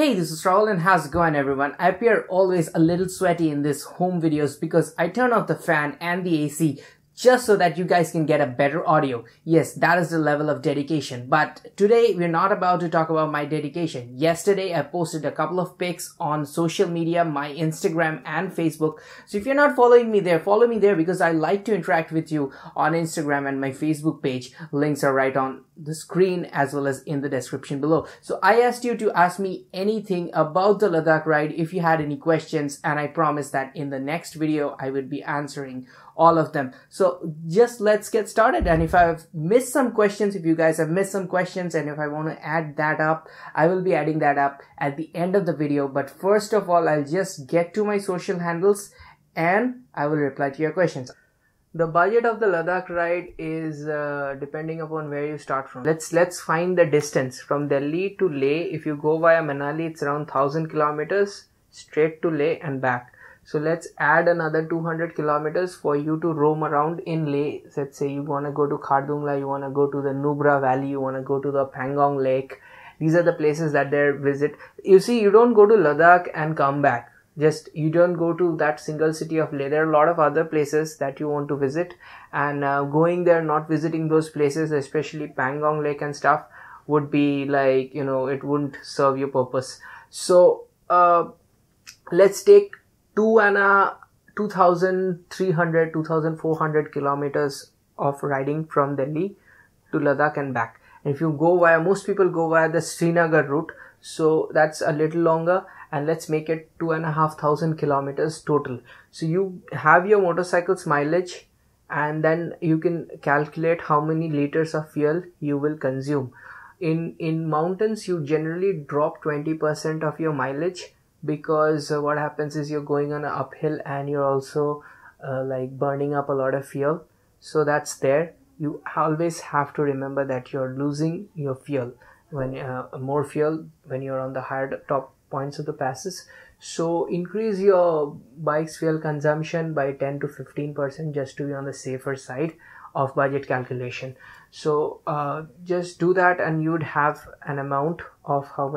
Hey, this is Rahul and how's it going everyone? I appear always a little sweaty in these home videos because I turn off the fan and the AC just so that you guys can get a better audio. Yes, that is the level of dedication. But today we're not about to talk about my dedication. Yesterday I posted a couple of pics on social media, my Instagram and Facebook. So if you're not following me there, follow me there because I like to interact with you on Instagram and my Facebook page. Links are right on the screen as well as in the description below. So I asked you to ask me anything about the Ladakh ride if you had any questions, and I promise that in the next video I will be answering all of them. So just let's get started. And if I've missed some questions, if you guys have missed some questions and if I want to add that up, I will be adding that up at the end of the video. But first of all, I'll just get to my social handles and I will reply to your questions. The budget of the Ladakh ride is depending upon where you start from. Let's find the distance from Delhi to Leh. If you go via Manali, it's around 1000 kilometers straight to Leh and back. So let's add another 200 kilometers for you to roam around in Leh. Let's say you want to go to Khardungla, you want to go to the Nubra Valley, you want to go to the Pangong Lake. These are the places that they visit. You see, you don't go to Ladakh and come back. Just you don't go to that single city of Leh. There are a lot of other places that you want to visit, and going there, not visiting those places, especially Pangong Lake and stuff, would be like, you know, it wouldn't serve your purpose. So let's take 2,400 kilometers of riding from Delhi to Ladakh and back. And if you go via, most people go via the Srinagar route, so that's a little longer, and let's make it 2,500 kilometers total. So you have your motorcycle's mileage, and then you can calculate how many liters of fuel you will consume. In mountains, you generally drop 20% of your mileage, because what happens is you're going on an uphill and you're also like burning up a lot of fuel. So that's there. You always have to remember that you're losing your fuel when more fuel when you're on the higher top points of the passes. So increase your bike's fuel consumption by 10 to 15% just to be on the safer side of budget calculation. So just do that and you would have an amount of how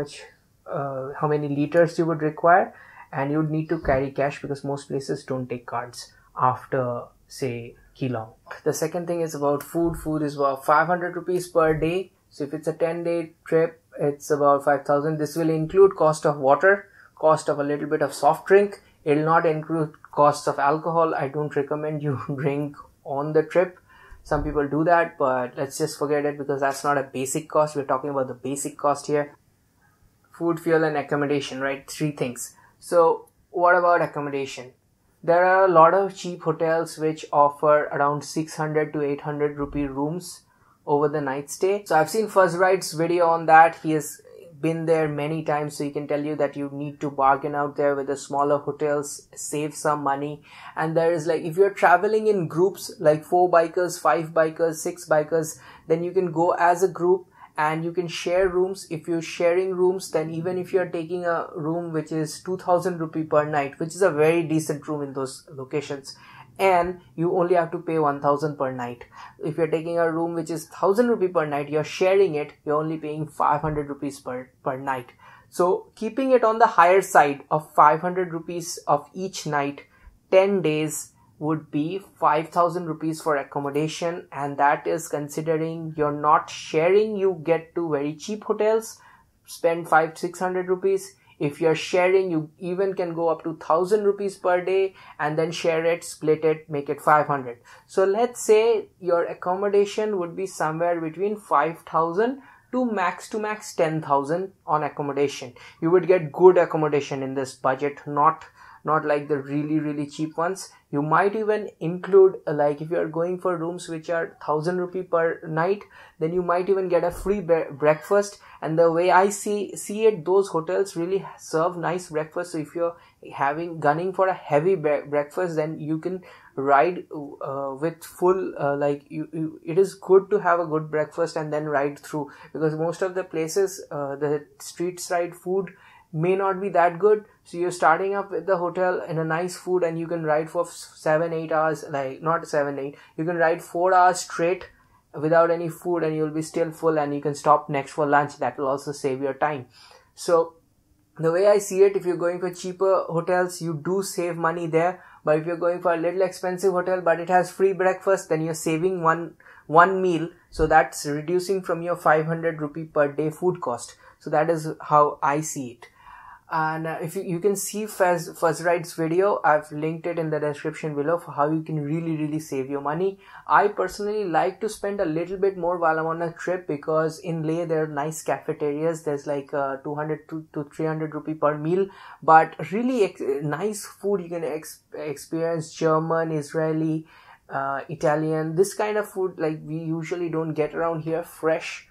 many liters you would require, and you would need to carry cash because most places don't take cards after say Keelong. The second thing is about food. Food is about 500 rupees per day. So if it's a 10-day trip, it's about 5,000. This will include cost of water, cost of a little bit of soft drink. It will not include costs of alcohol. I don't recommend you drink on the trip. Some people do that, but let's just forget it because that's not a basic cost. We're talking about the basic cost here. Food, fuel and accommodation, right? Three things. So what about accommodation? There are a lot of cheap hotels which offer around 600 to 800 rupee rooms over the night stay. So I've seen Fuzz Ride's video on that. He has been there many times, so he can tell you that you need to bargain out there with the smaller hotels, save some money. And there is like, if you're traveling in groups like 4 bikers, 5 bikers, 6 bikers, then you can go as a group and you can share rooms. If you're sharing rooms, then even if you're taking a room which is 2,000 rupee per night, which is a very decent room in those locations, and you only have to pay 1,000 per night. If you're taking a room which is 1,000 rupee per night, you're sharing it, you're only paying 500 rupees per night. So keeping it on the higher side of 500 rupees of each night, 10 days would be 5,000 rupees for accommodation, and that is considering you're not sharing. You get to very cheap hotels, spend 500-600 rupees. If you're sharing, you even can go up to 1,000 rupees per day and then share it, split it, make it 500. So let's say your accommodation would be somewhere between 5,000 to max 10,000 on accommodation. You would get good accommodation in this budget, not like the really cheap ones. You might even include, like if you are going for rooms which are 1,000 rupee per night, then you might even get a free breakfast. And the way I see it, those hotels really serve nice breakfast. So if you're gunning for a heavy breakfast, then you can ride with full it is good to have a good breakfast and then ride through, because most of the places the street side food may not be that good. So you're starting up with the hotel in a nice food and you can ride for 7-8 hours, like not 7-8, you can ride 4 hours straight without any food and you'll be still full, and you can stop next for lunch. That will also save your time. So The way I see it, if you're going for cheaper hotels, you do save money there. But if you're going for a little expensive hotel, but it has free breakfast, then you're saving one meal. So that's reducing from your 500 rupee per day food cost. So that is how I see it. And if you can see Fuzzride's video, I've linked it in the description below for how you can really save your money. I personally like to spend a little bit more while I'm on a trip, because in Leh there are nice cafeterias. There's like 200 to 300 rupee per meal, but really nice food. You can experience German, Israeli, Italian, this kind of food like we usually don't get around here. Fresh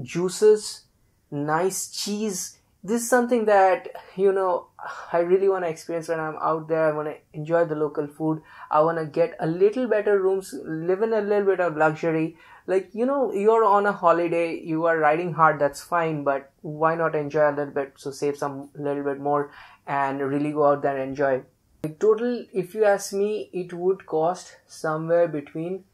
juices, nice cheese. This is something that, I really want to experience when I'm out there. I want to enjoy the local food. I want to get a little better rooms, live in a little bit of luxury. Like, you're on a holiday, you are riding hard, that's fine, but why not enjoy a little bit? So save some little bit more and really go out there and enjoy. Like total, if you ask me, it would cost somewhere between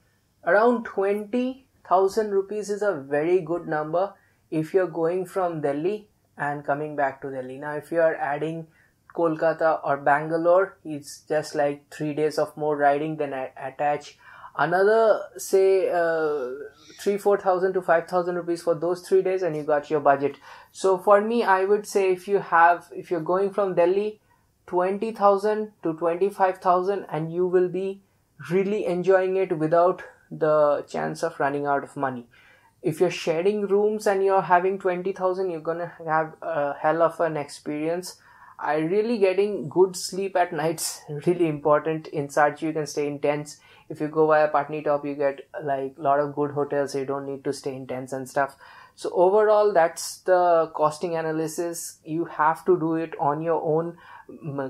around 20,000 rupees is a very good number if you're going from Delhi and coming back to Delhi. Now, if you are adding Kolkata or Bangalore, it's just like 3 days of more riding. Then attach another, say, 3,000-4,000 to 5,000 rupees for those 3 days, and you got your budget. So for me, I would say if you're going from Delhi, 20,000 to 25,000, and you will be really enjoying it without the chance of running out of money. If you're sharing rooms and you're having 20,000, you're gonna have a hell of an experience. Really getting good sleep at nights really important. In Sarchi, you can stay in tents. If you go via Patni Top, you get like a lot of good hotels, so you don't need to stay in tents and stuff. So overall, that's the costing analysis. You have to do it on your own.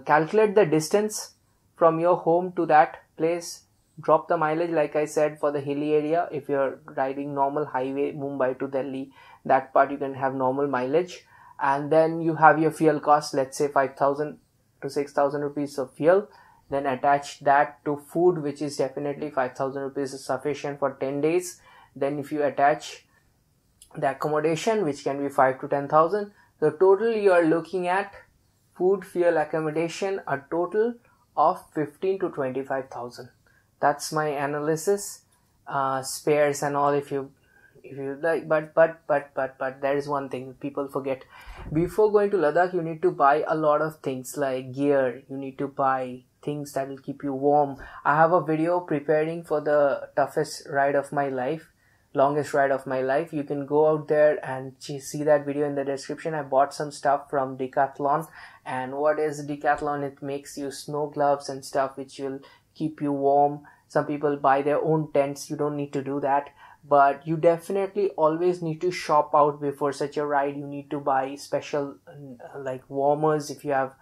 Calculate the distance from your home to that place. Drop the mileage, like I said, for the hilly area. If you're riding normal highway Mumbai to Delhi, that part you can have normal mileage. And then you have your fuel cost, let's say 5,000 to 6,000 rupees of fuel. Then attach that to food, which is definitely 5,000 rupees is sufficient for 10 days. Then if you attach the accommodation, which can be 5 to 10,000, the total you are looking at food, fuel, accommodation, a total of 15 to 25,000. That's my analysis. Spares and all, if you like, but there is one thing people forget. Before going to Ladakh, you need to buy a lot of things like gear. You need to buy things that will keep you warm. I have a video preparing for the toughest ride of my life, longest ride of my life. You can go out there and see that video in the description. I bought some stuff from Decathlon. And what is Decathlon? It makes you snow gloves and stuff which will keep you warm. Some people buy their own tents. You don't need to do that, but you definitely always need to shop out before such a ride. You need to buy special like warmers if you have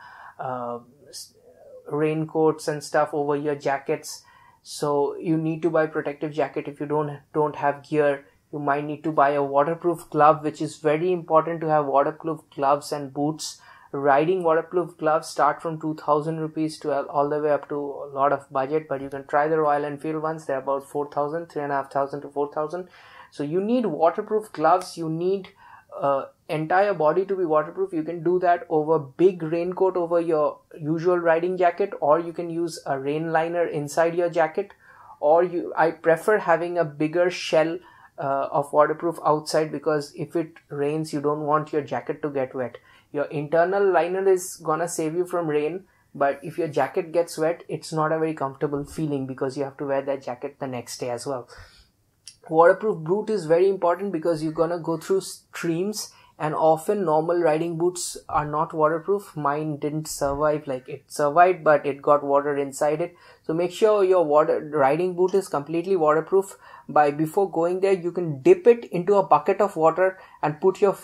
raincoats and stuff over your jackets. So you need to buy protective jacket. If you don't have gear, you might need to buy a waterproof glove, which is very important to have waterproof gloves and boots. Riding waterproof gloves start from 2,000 rupees to all the way up to a lot of budget, but you can try the Royal Enfield ones. They're about 4,000, 3,500 to 4,000. So you need waterproof gloves. You need entire body to be waterproof. You can do that over big raincoat over your usual riding jacket, or you can use a rain liner inside your jacket, or I prefer having a bigger shell of waterproof outside, because if it rains, you don't want your jacket to get wet. Your internal liner is gonna save you from rain, but if your jacket gets wet, it's not a very comfortable feeling, because you have to wear that jacket the next day as well. Waterproof boot is very important because you're gonna go through streams, and often normal riding boots are not waterproof. Mine didn't survive. Like, it survived, but it got water inside it. So make sure your riding boot is completely waterproof. Before going there, you can dip it into a bucket of water and put your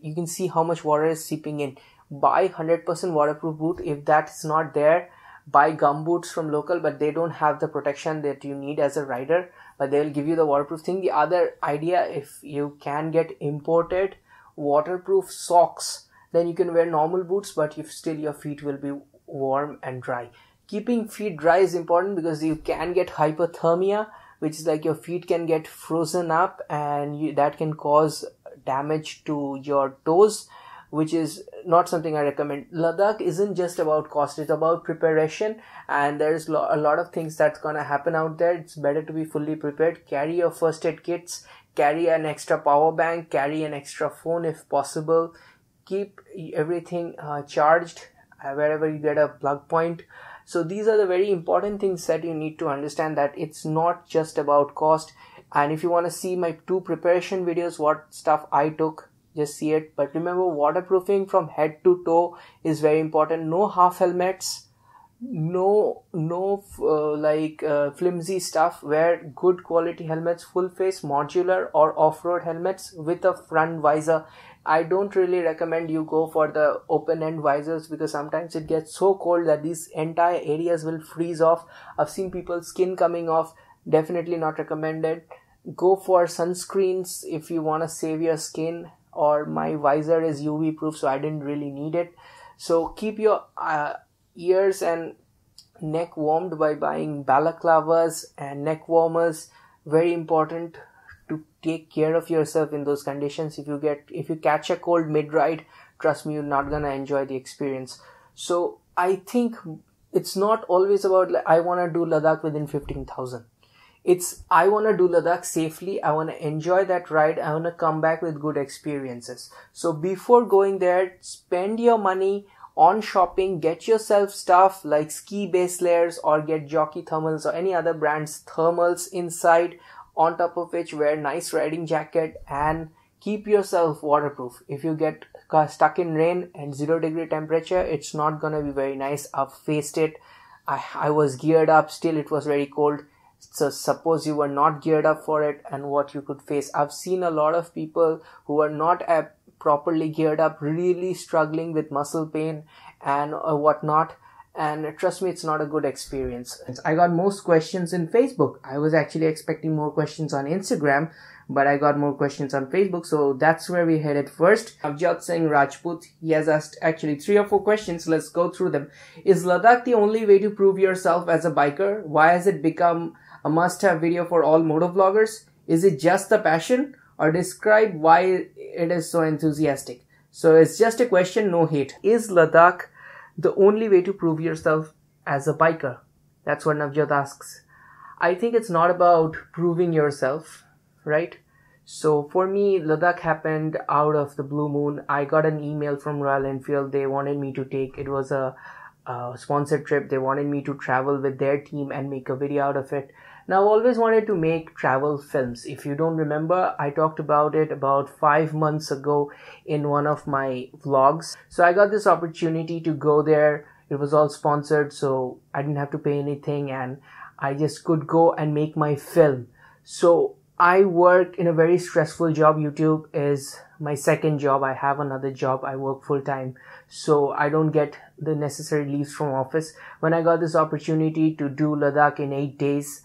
you can see how much water is seeping in. Buy 100% waterproof boot. If that's not there, buy gum boots from local, but they don't have the protection that you need as a rider, but they'll give you the waterproof thing. The other idea, if you can get imported waterproof socks, then you can wear normal boots, but still your feet will be warm and dry. Keeping feet dry is important because you can get hypothermia, which is like your feet can get frozen up, and that can cause damage to your toes, which is not something I recommend. Ladakh isn't just about cost, it's about preparation, and there's a lot of things that's gonna happen out there. It's better to be fully prepared. Carry your first aid kits, carry an extra power bank, carry an extra phone if possible. Keep everything charged wherever you get a plug point. So these are the very important things that you need to understand, that it's not just about cost. And if you want to see my 2 preparation videos, what stuff I took, just see it. But remember, waterproofing from head to toe is very important. No half helmets, no flimsy stuff. Wear good quality helmets, full face, modular or off-road helmets with a front visor. I don't really recommend you go for the open-end visors, because sometimes it gets so cold that these entire areas will freeze off. I've seen people's skin coming off. Definitely not recommended. Go for sunscreens if you want to save your skin, or my visor is UV proof, so I didn't really need it. So keep your ears and neck warmed by buying balaclavas and neck warmers. Very important to take care of yourself in those conditions. If you catch a cold mid-ride, trust me, you're not gonna enjoy the experience. So I think it's not always about I want to do Ladakh within 15,000. It's I want to do Ladakh safely. I want to enjoy that ride. I want to come back with good experiences. So before going there, spend your money on shopping. Get yourself stuff like ski base layers, or get jockey thermals or any other brand's thermals inside. On top of which, wear nice riding jacket and keep yourself waterproof. If you get stuck in rain and 0-degree temperature, it's not gonna be very nice. I've faced it. I was geared up, still it was very cold. So suppose you were not geared up for it, and what you could face. I've seen a lot of people who are not properly geared up, really struggling with muscle pain and whatnot. And trust me, it's not a good experience. I got most questions in Facebook. I was actually expecting more questions on Instagram, but I got more questions on Facebook. So that's where we headed first. Avjot Singh Rajput, he has asked actually 3 or 4 questions. Let's go through them. Is Ladakh the only way to prove yourself as a biker? Why has it become a must-have video for all motovloggers? Is it just the passion? Or describe why it is so enthusiastic. So it's just a question, no hate. Is Ladakh the only way to prove yourself as a biker? That's what Navjot asks. I think it's not about proving yourself, right? So for me, Ladakh happened out of the blue moon. I got an email from Royal Enfield. They wanted me to take, it was a sponsored trip. They wanted me to travel with their team and make a video out of it. Now, I've always wanted to make travel films. If you don't remember, I talked about it about 5 months ago in one of my vlogs. So I got this opportunity to go there. It was all sponsored, so I didn't have to pay anything, and I just could go and make my film. So I work in a very stressful job. YouTube is my second job. I have another job. I work full time, so I don't get the necessary leaves from office. When I got this opportunity to do Ladakh in 8 days,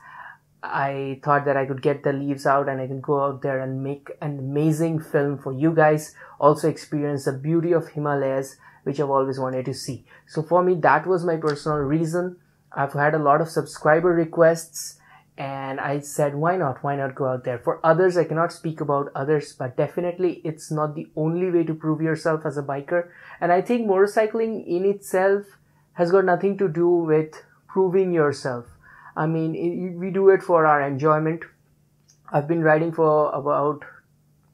I thought that I could get the leaves out and I can go out there and make an amazing film for you guys. Also experience the beauty of Himalayas, which I've always wanted to see. So for me, that was my personal reason. I've had a lot of subscriber requests, and I said, why not go out there? For others, I cannot speak about others, but definitely it's not the only way to prove yourself as a biker. And I think motorcycling in itself has got nothing to do with proving yourself. I mean, we do it for our enjoyment. I've been riding for about,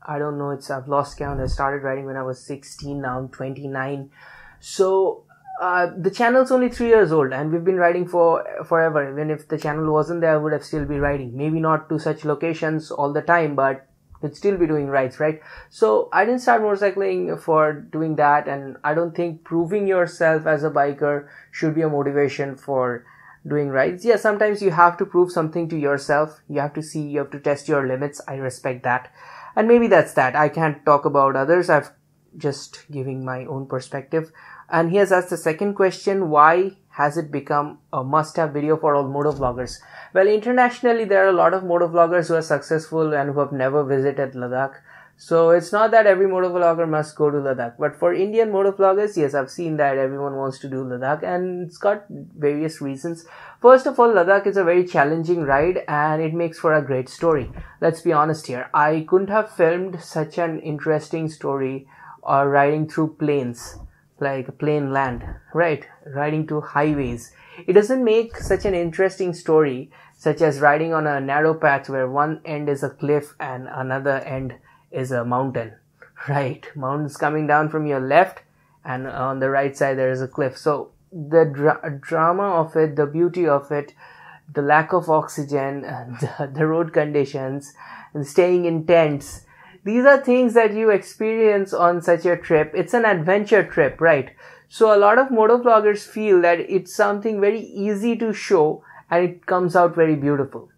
I don't know, I've lost count. I started riding when I was 16, now I'm 29. So the channel's only 3 years old, and we've been riding for forever. Even if the channel wasn't there, I would have still been riding. Maybe not to such locations all the time, but would still be doing rides, right? So I didn't start motorcycling for doing that, and I don't think proving yourself as a biker should be a motivation for doing rides. Yeah, sometimes you have to prove something to yourself. You have to test your limits. I respect that. And maybe that's that. I can't talk about others. I've just giving my own perspective. And he has asked the second question, why has it become a must-have video for all motovloggers? Well, internationally, there are a lot of motovloggers who are successful and who have never visited Ladakh. So it's not that every motovlogger must go to Ladakh. But for Indian motovloggers, yes, I've seen that everyone wants to do Ladakh, and it's got various reasons. First of all, Ladakh is a very challenging ride and it makes for a great story. Let's be honest here. I couldn't have filmed such an interesting story or riding through plains, like plain land, right? Riding to highways. It doesn't make such an interesting story, such as riding on a narrow path where one end is a cliff and another end is a mountain, right? Mountains coming down from your left, and on the right side there is a cliff. So the drama of it, the beauty of it, the lack of oxygen, and the road conditions, and staying in tents, these are things that you experience on such a trip. It's an adventure trip, right? So a lot of motovloggers feel that it's something very easy to show and it comes out very beautiful.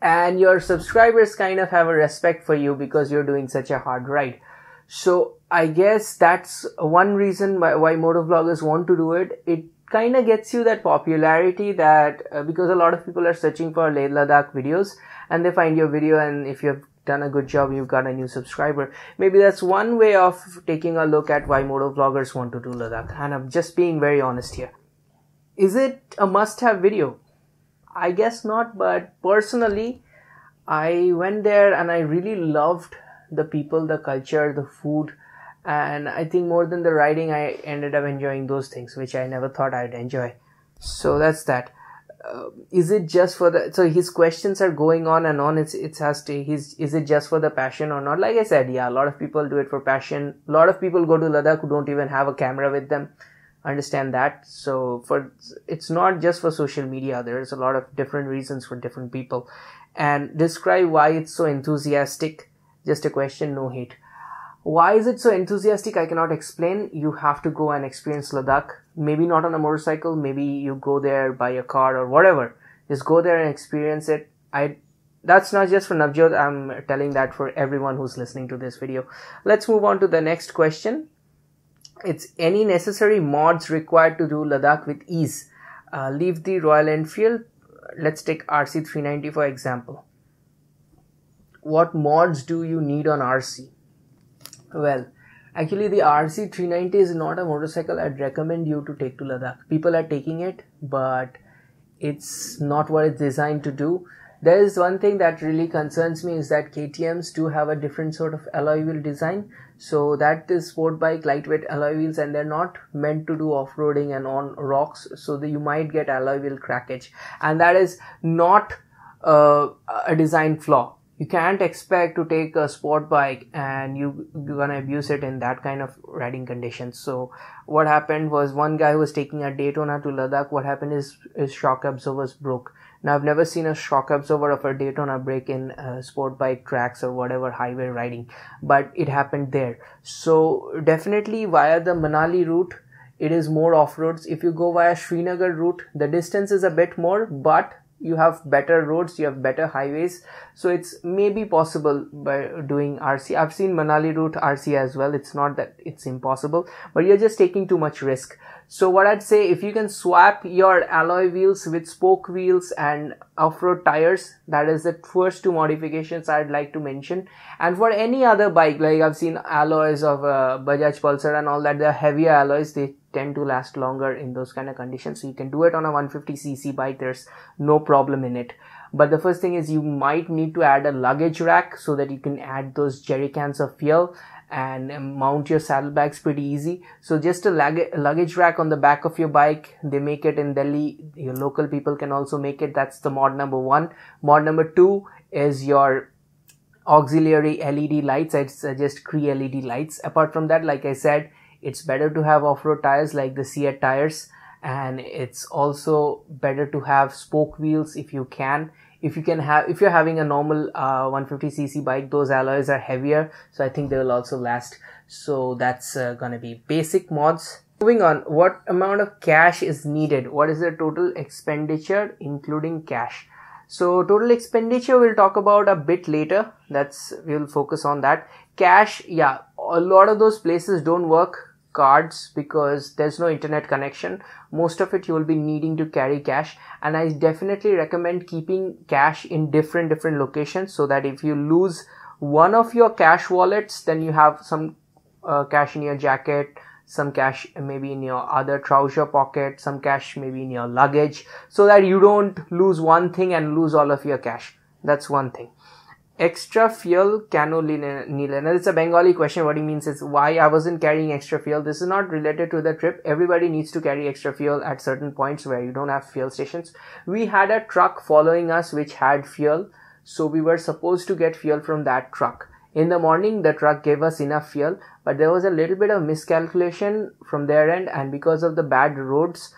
And your subscribers kind of have a respect for you because you're doing such a hard ride. So I guess that's one reason why motovloggers want to do it. It kind of gets you that popularity that because a lot of people are searching for Leh Ladakh videos and they find your video, and if you've done a good job, you've got a new subscriber. Maybe that's one way of taking a look at why motovloggers want to do Ladakh. And I'm just being very honest here. Is it a must-have video? I guess not, but personally, I went there and I really loved the people, the culture, the food, and I think more than the riding, I ended up enjoying those things, which I never thought I'd enjoy. So that's that. Is it just for the, so his questions are going on and on. Is it just for the passion or not? Like I said, yeah, a lot of people do it for passion. A lot of people go to Ladakh who don't even have a camera with them. Understand that. So it's not just for social media. There's a lot of different reasons for different people. And describe why it's so enthusiastic. Just a question, no hate. Why is it so enthusiastic? I cannot explain. You have to go and experience Ladakh. Maybe not on a motorcycle. Maybe you go there by a car or whatever. Just go there and experience it. That's not just for Navjot. I'm telling that for everyone who's listening to this video. Let's move on to the next question. It's any necessary mods required to do Ladakh with ease? Leave the Royal Enfield. Let's take RC 390 for example. What mods do you need on RC? Well, actually the RC 390 is not a motorcycle I'd recommend you to take to Ladakh. People are taking it, but it's not what it's designed to do. There is one thing that really concerns me is that KTMs do have a different sort of alloy wheel design. So that is sport bike lightweight alloy wheels and they're not meant to do off-roading and on rocks. So you might get alloy wheel crackage, and that is not a design flaw. You can't expect to take a sport bike and you're gonna abuse it in that kind of riding conditions. So what happened was one guy who was taking a Daytona to Ladakh. What happened is his shock absorbers broke. Now I've never seen a shock absorber of a Daytona break in sport bike tracks or whatever highway riding, but it happened there. So definitely via the Manali route, it is more off-roads. If you go via Srinagar route, the distance is a bit more, but you have better roads, you have better highways. So it's maybe possible by doing RC. I've seen Manali route RC as well. It's not that it's impossible, but you're just taking too much risk. So what I'd say, if you can swap your alloy wheels with spoke wheels and off-road tires, that is the first two modifications I'd like to mention. And for any other bike, like I've seen alloys of Bajaj Pulsar and all that, they're heavier alloys. They tend to last longer in those kind of conditions. So you can do it on a 150cc bike. There's no problem in it. But the first thing is you might need to add a luggage rack so that you can add those jerry cans of fuel and mount your saddlebags pretty easy. So just a luggage rack on the back of your bike. They make it in Delhi. Your local people can also make it. That's the mod number one. Mod number two is your auxiliary LED lights. I'd suggest Cree LED lights. Apart from that, like I said, it's better to have off-road tires like the Seat tires, and it's also better to have spoke wheels if you can. If you're having a normal 150cc bike, those alloys are heavier, so I think they will also last. So that's gonna be basic mods. Moving on, what amount of cash is needed? What is the total expenditure including cash? So total expenditure we'll talk about a bit later. We'll focus on that. Cash, yeah, a lot of those places don't work cards because there's no internet connection. Most of it you will be needing to carry cash, and I definitely recommend keeping cash in different locations so that if you lose one of your cash wallets, then you have some cash in your jacket, some cash maybe in your other trouser pocket, some cash maybe in your luggage, so that you don't lose one thing and lose all of your cash. That's one thing. Extra fuel cano nile. Now it's a Bengali question. What he means is why I wasn't carrying extra fuel. This is not related to the trip. Everybody needs to carry extra fuel at certain points where you don't have fuel stations. We had a truck following us which had fuel, so we were supposed to get fuel from that truck. In the morning, the truck gave us enough fuel, but there was a little bit of miscalculation from their end, and because of the bad roads,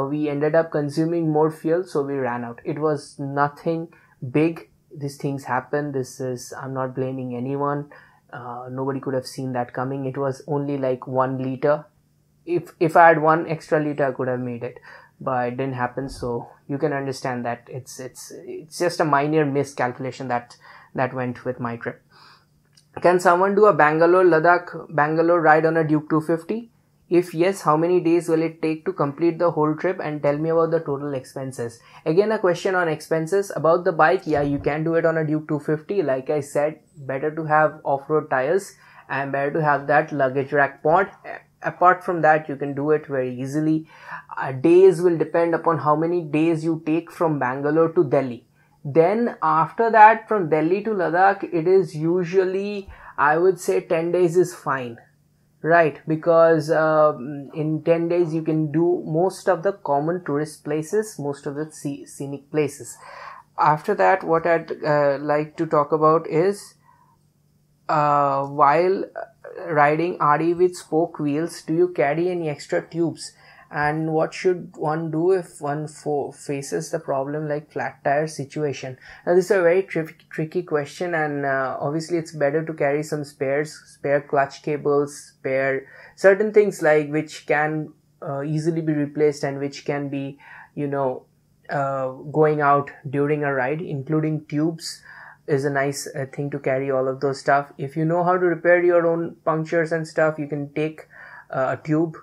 we ended up consuming more fuel, so we ran out. It was nothing big. These things happen. I'm not blaming anyone. Nobody could have seen that coming. It was only like 1 liter. If I had 1 extra liter, I could have made it, but it didn't happen. So you can understand that it's just a minor miscalculation that went with my trip. Can someone do a Bangalore ride on a Duke 250? If yes, how many days will it take to complete the whole trip, and tell me about the total expenses? Again, a question on expenses. About the bike, yeah, you can do it on a Duke 250. Like I said, better to have off-road tires and better to have that luggage rack pod. Apart from that, you can do it very easily. Days will depend upon how many days you take from Bangalore to Delhi. Then after that, from Delhi to Ladakh, it is usually, I would say 10 days is fine. Right, because in 10 days you can do most of the common tourist places, most of the scenic places. After that, what I'd like to talk about is while riding RE with spoke wheels, do you carry any extra tubes? And what should one do if one faces the problem like flat tire situation? Now this is a very tricky question, and obviously it's better to carry some spare clutch cables, spare certain things like which can easily be replaced and which can be, going out during a ride, including tubes is a nice thing to carry all of those stuff. If you know how to repair your own punctures and stuff, you can take a tube.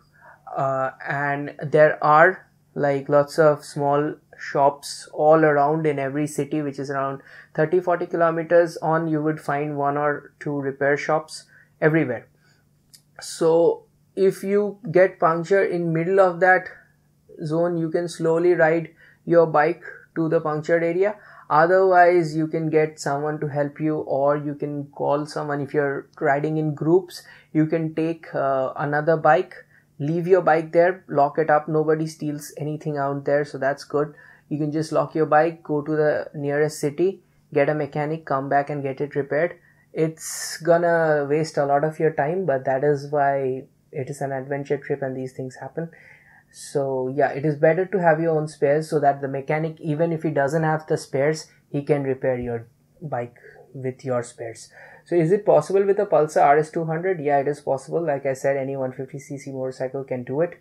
And there are like lots of small shops all around in every city, which is around 30-40 kilometers on. You would find 1 or 2 repair shops everywhere. So if you get puncture in middle of that zone, you can slowly ride your bike to the punctured area. Otherwise, you can get someone to help you, or you can call someone. If you're riding in groups, you can take another bike, leave your bike there, lock it up. Nobody steals anything out there, so that's good. You can just lock your bike, go to the nearest city, get a mechanic, come back and get it repaired. It's gonna waste a lot of your time, but that is why it is an adventure trip and these things happen. So yeah, it is better to have your own spares so that the mechanic, even if he doesn't have the spares, he can repair your bike with your spares. So is it possible with a Pulsar RS200? Yeah, it is possible. Like I said, any 150cc motorcycle can do it.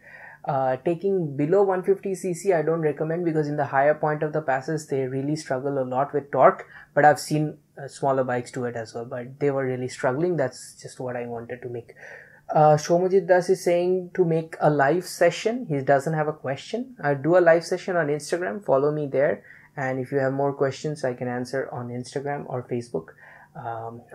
Taking below 150cc, I don't recommend, because in the higher point of the passes, they really struggle a lot with torque. But I've seen smaller bikes do it as well, but they were really struggling. That's just what I wanted to make. Shomajit Das is saying to make a live session. He doesn't have a question. I do a live session on Instagram. Follow me there. And if you have more questions, I can answer on Instagram or Facebook.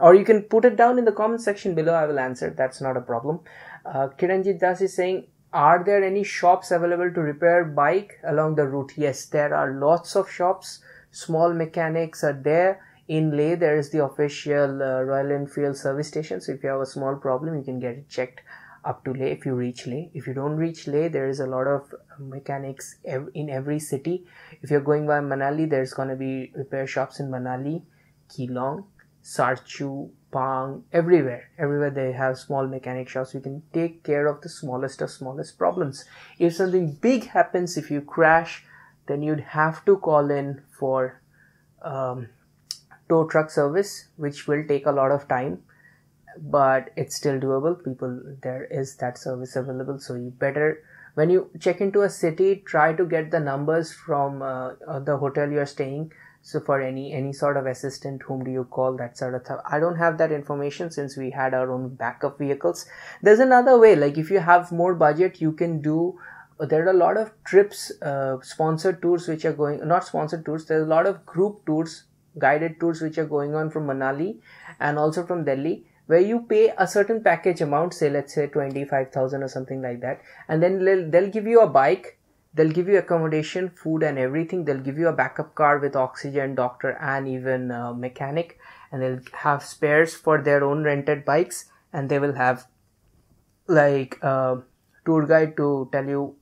Or you can put it down in the comment section below. I will answer. That's not a problem. Kiranjit Das is saying, are there any shops available to repair bike along the route? Yes, there are lots of shops. Small mechanics are there. In Leh, there is the official Royal Enfield service station. So if you have a small problem, you can get it checked up to Leh if you reach Leh. If you don't reach Leh, there is a lot of mechanics in every city. If you're going by Manali, there's going to be repair shops in Manali, Keelong, Sarchu, Pang, everywhere they have small mechanic shops. You can take care of the smallest of smallest problems. If something big happens, if you crash, then you'd have to call in for tow truck service, which will take a lot of time, but it's still doable. There is that service available. So you better, when you check into a city, try to get the numbers from the hotel you're staying. So for any sort of assistant, whom do you call, that sort of stuff. I don't have that information since we had our own backup vehicles. There's another way, like if you have more budget, you can do, there are a lot of trips, sponsored tours which are going, not sponsored tours, there's a lot of group tours, guided tours which are going on from Manali and also from Delhi, where you pay a certain package amount, say let's say 25,000 or something like that, and then they'll give you a bike, they'll give you accommodation, food and everything. They'll give you a backup car with oxygen, doctor and even mechanic, and they'll have spares for their own rented bikes, and they will have like a tour guide to tell you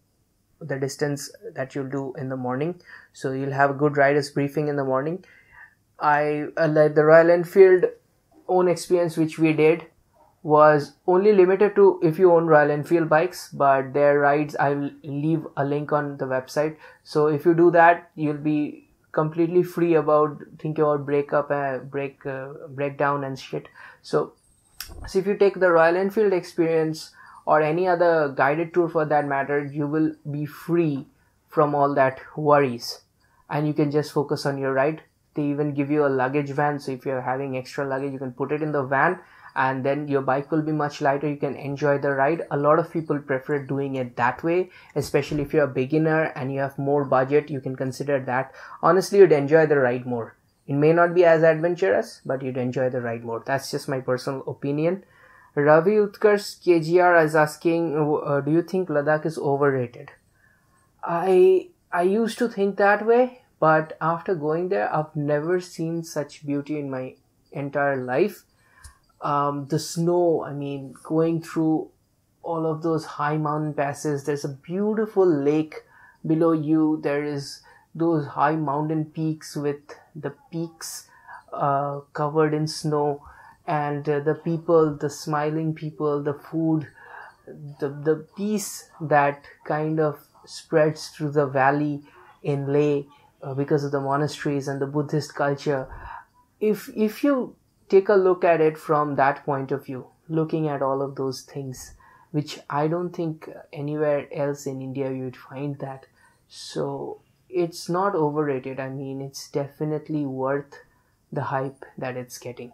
the distance that you'll do in the morning. So you'll have a good rider's briefing in the morning. I like the Royal Enfield own experience which we did was only limited to if you own Royal Enfield bikes, but their rides, I will leave a link on the website. So if you do that, you'll be completely free about thinking about breakdown and shit. So if you take the Royal Enfield experience or any other guided tour for that matter, you will be free from all that worries, and you can just focus on your ride. They even give you a luggage van, so if you're having extra luggage, you can put it in the van, and then your bike will be much lighter. You can enjoy the ride. A lot of people prefer doing it that way, especially if you're a beginner and you have more budget. You can consider that. Honestly, you'd enjoy the ride more. It may not be as adventurous, but you'd enjoy the ride more. That's just my personal opinion. Ravi Utkarsh KGR is asking, do you think Ladakh is overrated? I used to think that way, but after going there, I've never seen such beauty in my entire life. The snow, I mean, going through all of those high mountain passes, there's a beautiful lake below you. There is those high mountain peaks with the peaks covered in snow, and the people, the smiling people, the food, the peace that kind of spreads through the valley in Leh because of the monasteries and the Buddhist culture. If you take a look at it from that point of view, looking at all of those things, which I don't think anywhere else in India you would find that. So it's not overrated. I mean, it's definitely worth the hype that it's getting.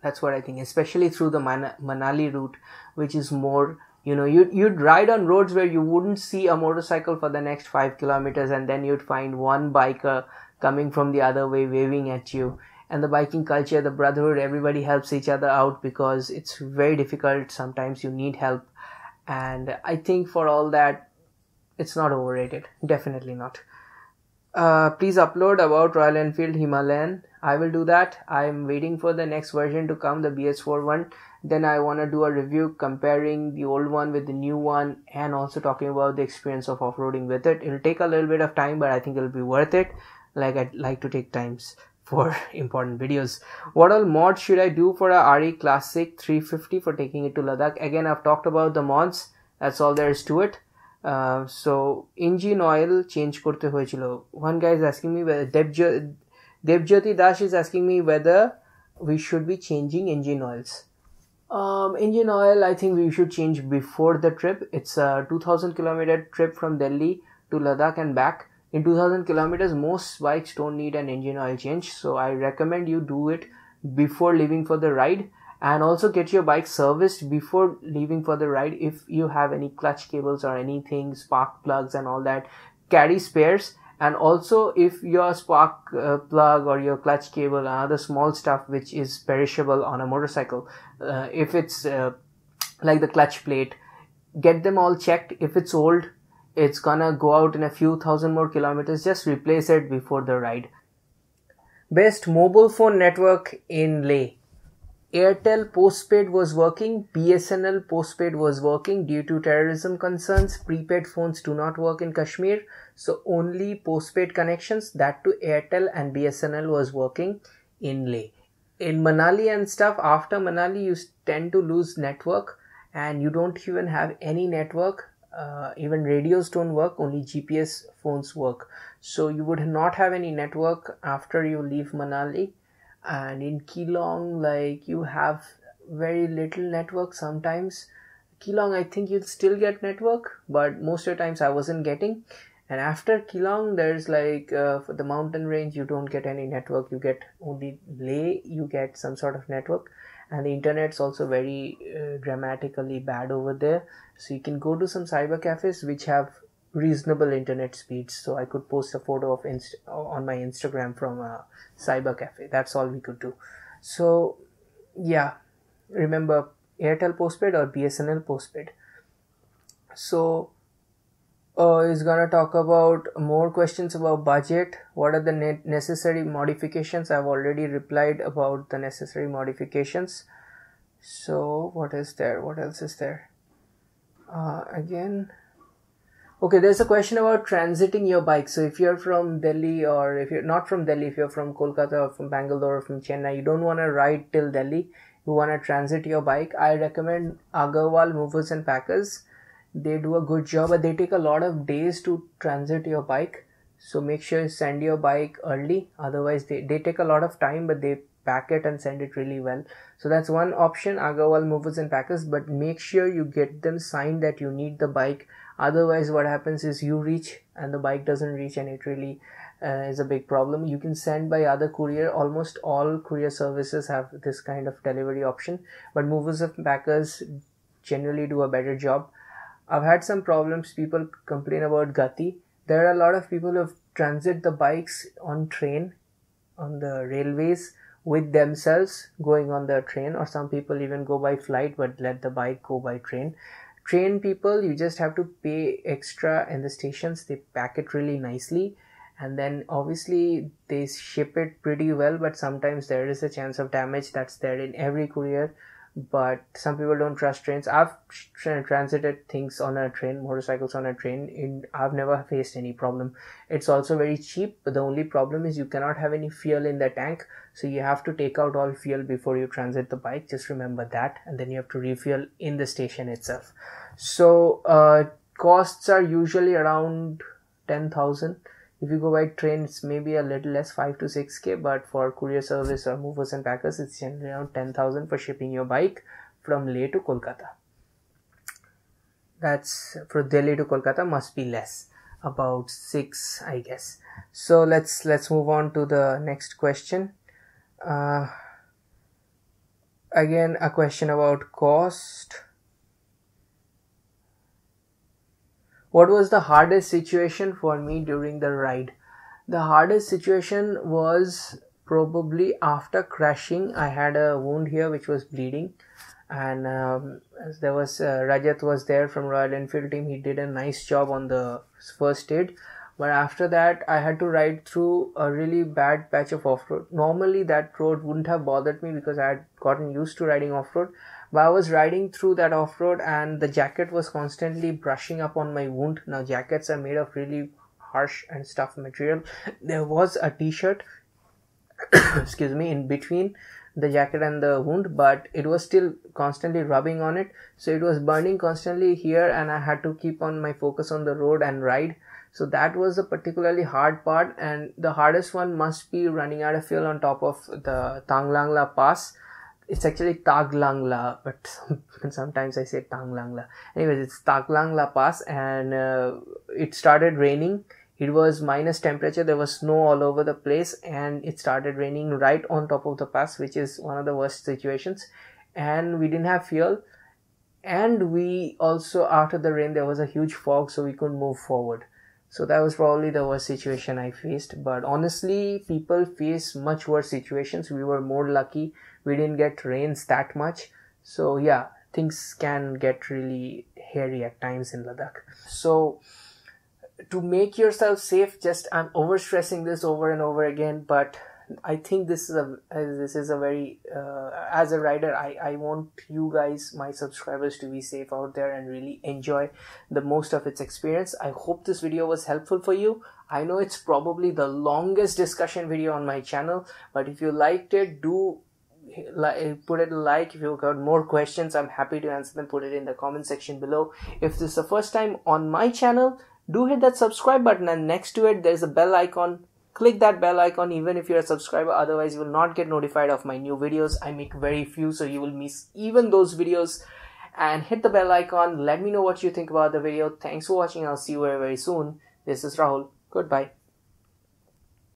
That's what I think, especially through the Manali route, which is more, you'd ride on roads where you wouldn't see a motorcycle for the next 5 kilometers, and then you'd find one biker coming from the other way waving at you. And the biking culture, the brotherhood, everybody helps each other out because it's very difficult. Sometimes you need help. And I think for all that, it's not overrated. Definitely not. Please upload about Royal Enfield Himalayan. I will do that. I'm waiting for the next version to come, the BS4 one. Then I want to do a review comparing the old one with the new one, and also talking about the experience of off-roading with it. It'll take a little bit of time, but I think it'll be worth it. Like I'd like to take times for important videos. What all mods should I do for a RE Classic 350 for taking it to Ladakh? Again, I've talked about the mods. That's all there is to it. So engine oil change korte hoyechilo. One guy is asking me whether Devjyoti Dash is asking me whether we should be changing engine oils. Engine oil, I think we should change before the trip. It's a 2000 kilometer trip from Delhi to Ladakh and back. In 2000 kilometers, most bikes don't need an engine oil change. So I recommend you do it before leaving for the ride, and also get your bike serviced before leaving for the ride. If you have any clutch cables or anything, spark plugs and all that, carry spares. And also if your spark plug or your clutch cable and other small stuff which is perishable on a motorcycle, if it's like the clutch plate, get them all checked. If it's old, it's gonna go out in a few thousand more kilometers, just replace it before the ride. Best mobile phone network in Leh. Airtel postpaid was working, BSNL postpaid was working. Due to terrorism concerns, prepaid phones do not work in Kashmir, so only postpaid connections, that to Airtel and BSNL, was working in Leh. In Manali and stuff, after Manali you tend to lose network, and you don't even have any network. Even radios don't work, only GPS phones work. So you would not have any network after you leave Manali. And in Keelong, like, you have very little network sometimes. Keelong, I think you'll still get network, but most of the times I wasn't getting. And after Keelong, there's like for the mountain range, you don't get any network. You get only Leh, you get some sort of network. And the internet's also very dramatically bad over there. So you can go to some cyber cafes which have reasonable internet speeds. So I could post a photo of on my Instagram from a cyber cafe. That's all we could do. So yeah, remember Airtel postpaid or BSNL postpaid. So is gonna talk about more questions about budget. What are the necessary modifications? I've already replied about the necessary modifications. So what is there? What else is there? Again, okay, there's a question about transiting your bike. So if you're from Delhi, or if you're not from Delhi, if you're from Kolkata or from Bangalore or from Chennai, you don't want to ride till Delhi, you want to transit your bike, I recommend RWR Movers and Packers. They do a good job, but they take a lot of days to transit your bike. So make sure you send your bike early. Otherwise, they take a lot of time, but they pack it and send it really well. So that's one option, RWR Movers and Packers, but make sure you get them signed that you need the bike. Otherwise, what happens is you reach and the bike doesn't reach, and it really is a big problem. You can send by other courier. Almost all courier services have this kind of delivery option, but Movers and Packers generally do a better job. I've had some problems. People complain about Gati. There are a lot of people who have transit the bikes on train, on the railways with themselves going on the train, or some people even go by flight but let the bike go by train. Train people, you just have to pay extra in the stations. They pack it really nicely, and then obviously they ship it pretty well, but sometimes there is a chance of damage. That's there in every courier. But some people don't trust trains. I've transited things on a train, motorcycles on a train, I've never faced any problem. It's also very cheap, but the only problem is you cannot have any fuel in the tank, so you have to take out all fuel before you transit the bike. Just remember that, and then you have to refuel in the station itself. So costs are usually around 10,000. If you go by train, it's maybe a little less, 5 to 6k, but for courier service or Movers and Packers, it's generally around 10,000 for shipping your bike from Leh to Kolkata. That's for Delhi to Kolkata, must be less, about 6, I guess. So let's move on to the next question. Again, a question about cost. What was the hardest situation for me during the ride? The hardest situation was probably after crashing. I had a wound here which was bleeding, and there was Rajat was there from Royal Enfield team. He did a nice job on the first aid, but after that I had to ride through a really bad patch of off-road. Normally that road wouldn't have bothered me because I had gotten used to riding off-road, but I was riding through that off-road and the jacket was constantly brushing up on my wound. Now jackets are made of really harsh and tough material. There was a t-shirt excuse me, in between the jacket and the wound, but it was still constantly rubbing on it, so it was burning constantly here, and I had to keep on my focus on the road and ride. So that was a particularly hard part, and the hardest one must be running out of fuel on top of the Tanglangla pass. It's actually Taglangla, but sometimes I say Tanglangla. Anyways, it's Taglangla pass, and it started raining. It was minus temperature, there was snow all over the place, and it started raining right on top of the pass, which is one of the worst situations. And we didn't have fuel, and we also, after the rain, there was a huge fog, so we couldn't move forward. So that was probably the worst situation I faced. But honestly, people face much worse situations. We were more lucky. We didn't get rains that much. So yeah, things can get really hairy at times in Ladakh. So to make yourself safe, I'm overstressing this over and over again, but I think this is a very as a rider, I want you guys, my subscribers, to be safe out there and really enjoy the most of its experience. I hope this video was helpful for you. I know it's probably the longest discussion video on my channel, but if you liked it, do put it a like. If you've got more questions, I'm happy to answer them. Put it in the comment section below. If this is the first time on my channel, do hit that subscribe button, and next to it there's a bell icon. Click that bell icon even if you're a subscriber, otherwise you will not get notified of my new videos. I make very few, so you will miss even those videos. And hit the bell icon. Let me know what you think about the video. Thanks for watching. I'll see you very, very soon. This is Rahul. Goodbye.